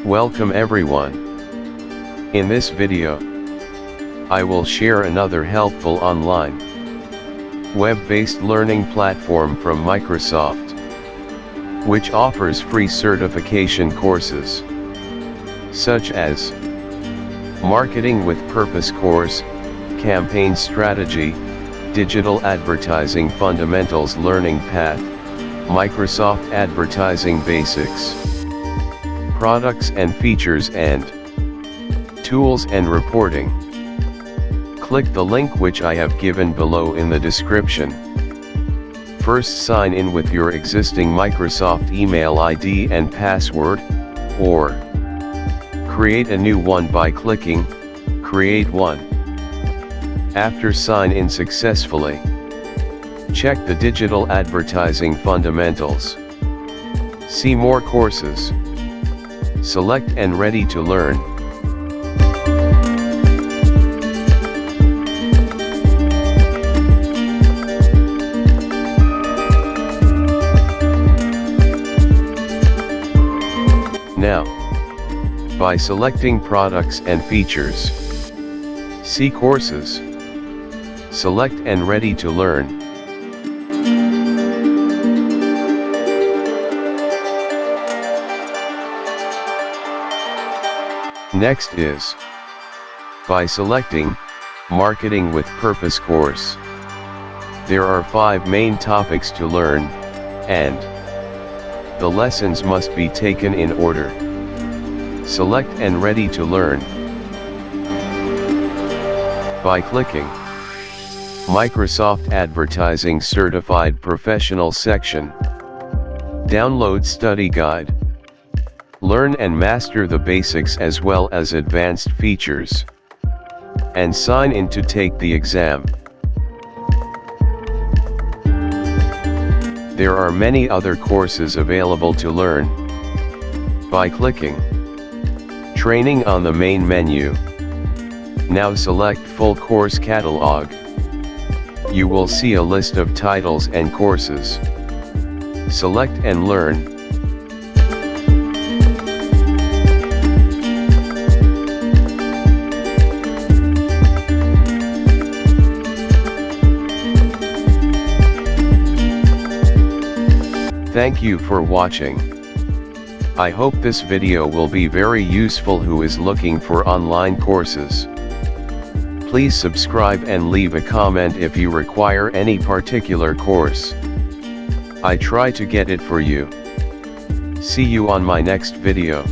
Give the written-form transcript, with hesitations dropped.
Welcome everyone. In this video, I will share another helpful online web-based learning platform from Microsoft, which offers free certification courses, such as Marketing with Purpose course, Campaign Strategy, Digital Advertising Fundamentals Learning Path, Microsoft Advertising Basics, Products and Features and Tools and Reporting. Click the link which I have given below in the description. First, sign in with your existing Microsoft email ID and password, or create a new one by clicking Create One. After sign in successfully, check the Digital Advertising Fundamentals. See more courses. Select and ready to learn. Now, by selecting Products and Features, see Courses. Select and ready to learn. Next is, by selecting Marketing with Purpose course. There are 5 main topics to learn, and the lessons must be taken in order. Select and ready to learn. By clicking Microsoft Advertising Certified Professional section, download study guide. Learn and master the basics as well as advanced features, and sign in to take the exam. There are many other courses available to learn. By clicking Training on the main menu, now select Full Course Catalog. You will see a list of titles and courses. Select and learn. Thank you for watching. I hope this video will be very useful who is looking for online courses. Please subscribe and leave a comment if you require any particular course. I try to get it for you. See you on my next video.